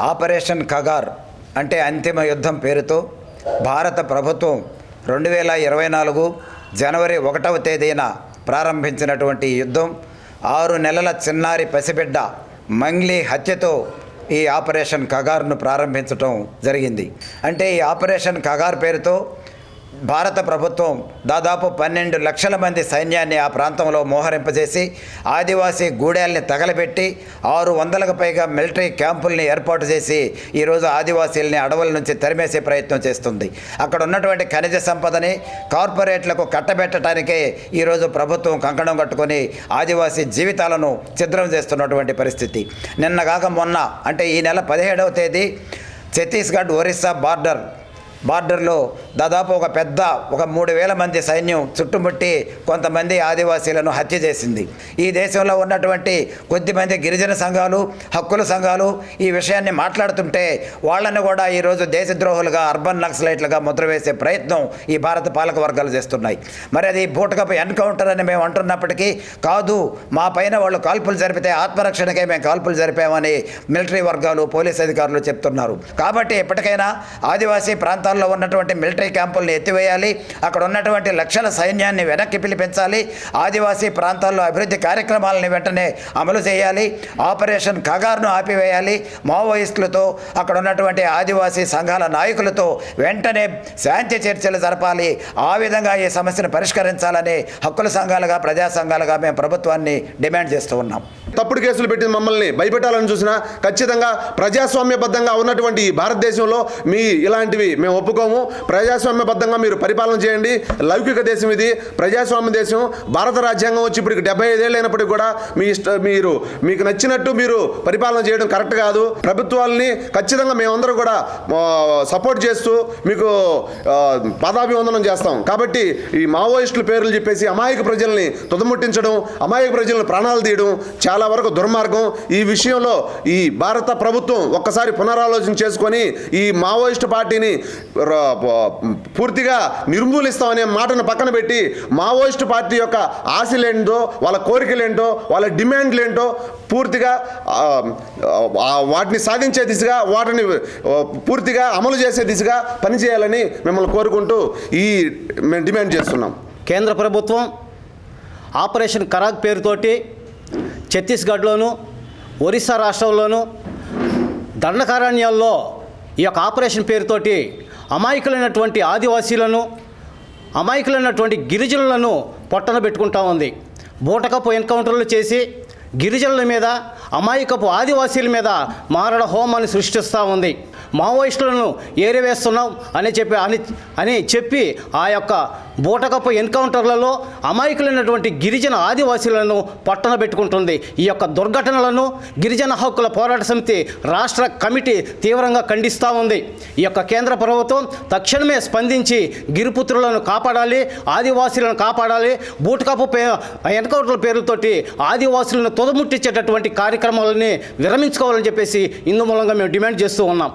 Operation Kagar అంటే అంతిమ యుద్ధం పేరుతో భారత ప్రభుత్వం 2024 జనవరి 1వ తేదీన ప్రారంభించినటువంటి యుద్ధం 6 నెలల చిన్నారి పసిబిడ్డ మంగ్లీ హత్యతో ఈ ఆపరేషన్ కగార్ను ప్రారంభించడం జరిగింది. అంటే ఈ ఆపరేషన్ కగార్ పేరుతో భారత ప్రభుత్వం దాదాపు 12 లక్షల మంది సైన్యాన్ని ఆ ప్రాంతంలో మోహరింపజేసి ఆదివాసీ గూడెల్ని తగలబెట్టి 600కు పైగా మిలిటరీ క్యాంపుల్ని ఏర్పాటు చేసి ఈరోజు ఆదివాసీల్ని అడవుల నుంచి తరిమేసే ప్రయత్నం చేస్తుంది. అక్కడ ఉన్నటువంటి ఖనిజ సంపదని కార్పొరేట్లకు కట్టబెట్టడానికే ఈరోజు ప్రభుత్వం కంకణం కట్టుకొని ఆదివాసీ జీవితాలను ఛిద్రం చేస్తున్నటువంటి పరిస్థితి. నిన్నగాక మొన్న అంటే ఈ నెల 17వ తేదీ ఛత్తీస్గఢ్ ఒరిస్సా బార్డర్లో దాదాపు ఒక 3,000 మంది సైన్యం చుట్టుముట్టి కొంతమంది ఆదివాసీలను హత్య చేసింది. ఈ దేశంలో ఉన్నటువంటి కొద్దిమంది గిరిజన సంఘాలు, హక్కుల సంఘాలు ఈ విషయాన్ని మాట్లాడుతుంటే వాళ్ళని కూడా ఈరోజు దేశద్రోహులుగా, అర్బన్ నక్సలైట్లుగా ముద్రవేసే ప్రయత్నం ఈ భారత పాలక వర్గాలు చేస్తున్నాయి. మరి అది బూటకపు ఎన్కౌంటర్ అని మేము అంటున్నప్పటికీ కాదు, మా పైన వాళ్ళు కాల్పులు జరిపితే ఆత్మరక్షణకే మేము కాల్పులు జరిపామని మిలిటరీ వర్గాలు, పోలీస్ అధికారులు చెప్తున్నారు. కాబట్టి ఎప్పటికైనా ఆదివాసీ ప్రాంతాల్లో ఉన్నటువంటి మిలిటరీ క్యాంపుల్ని ఎత్తివేయాలి, అక్కడ ఉన్నటువంటి లక్షల సైన్యాన్ని వెనక్కి పిలిపించాలి, ఆదివాసీ ప్రాంతాల్లో అభివృద్ధి కార్యక్రమాలని వెంటనే అమలు చేయాలి, ఆపరేషన్ కగార్ను ఆపివేయాలి, మావోయిస్టులతో అక్కడ ఉన్నటువంటి ఆదివాసీ సంఘాల నాయకులతో వెంటనే శాంతి చర్చలు జరపాలి. ఆ విధంగా ఈ సమస్యను పరిష్కరించాలని హక్కుల సంఘాలుగా, ప్రజా సంఘాలుగా మేము ప్రభుత్వాన్ని డిమాండ్ చేస్తూ ఉన్నాం. తప్పుడు కేసులు పెట్టి మమ్మల్ని భయపెట్టాలని చూసినా ఖచ్చితంగా ప్రజాస్వామ్యబద్ధంగా ఉన్నటువంటి భారతదేశంలో ఇలాంటివి మేము ఒప్పుకోము. ప్రజాస్వామ్యబద్ధంగా మీరు పరిపాలన చేయండి. లౌకిక దేశం ఇది, ప్రజాస్వామ్య దేశం. భారత రాజ్యాంగం వచ్చి ఇప్పటికి 75 ఏళ్ళు అయినప్పటికీ కూడా మీకు నచ్చినట్టు మీరు పరిపాలన చేయడం కరెక్ట్ కాదు. ప్రభుత్వాలని ఖచ్చితంగా మేమందరం కూడా సపోర్ట్ చేస్తూ మీకు పాదాభివందనం చేస్తాం. కాబట్టి ఈ మావోయిస్టుల పేర్లు చెప్పేసి అమాయక ప్రజల్ని తుదముట్టించడం, అమాయక ప్రజలను ప్రాణాలు తీయడం చాలా వరకు దుర్మార్గం. ఈ విషయంలో ఈ భారత ప్రభుత్వం ఒక్కసారి పునరాలోచన చేసుకొని ఈ మావోయిస్టు పార్టీని పూర్తిగా నిర్మూలిస్తామనే మాటను పక్కన పెట్టి మావోయిస్టు పార్టీ యొక్క ఆశలేంటో, వాళ్ళ కోరికలేంటో, వాళ్ళ డిమాండ్లేంటో పూర్తిగా వాటిని సాధించే దిశగా, వాటిని పూర్తిగా అమలు చేసే దిశగా పనిచేయాలని మిమ్మల్ని కోరుకుంటూ మేము డిమాండ్ చేస్తున్నాం. కేంద్ర ప్రభుత్వం ఆపరేషన్ కరాగ్ పేరుతోటి ఛత్తీస్గఢ్లోను, ఒరిస్సా రాష్ట్రంలోను దండకారణ్యాల్లో ఈ యొక్క ఆపరేషన్ పేరుతోటి అమాయకులైనటువంటి ఆదివాసీలను, అమాయకులైనటువంటి గిరిజనులను పొట్టన పెట్టుకుంటా ఉంది. బూటకపు ఎన్కౌంటర్లు చేసి గిరిజనుల మీద, అమాయకపు ఆదివాసీల మీద మారణ హోమాన్ని సృష్టిస్తూ ఉంది. మావోయిస్టులను ఏరివేస్తున్నాం అని చెప్పి ఆ యొక్క బూటకపు ఎన్కౌంటర్లలో అమాయకులైనటువంటి గిరిజన ఆదివాసీలను పట్టణ పెట్టుకుంటుంది. ఈ యొక్క దుర్ఘటనలను గిరిజన హక్కుల పోరాట సమితి రాష్ట్ర కమిటీ తీవ్రంగా ఖండిస్తూ ఉంది. ఈ యొక్క కేంద్ర ప్రభుత్వం తక్షణమే స్పందించి గిరిపుత్రులను కాపాడాలి, ఆదివాసీలను కాపాడాలి. బూటకపు ఎన్కౌంటర్ల పేర్లతోటి ఆదివాసీలను తుదముట్టించేటటువంటి కార్యక్రమాలని విరమించుకోవాలని చెప్పేసి ఇందు మూలంగా మేము డిమాండ్ చేస్తూ ఉన్నాం.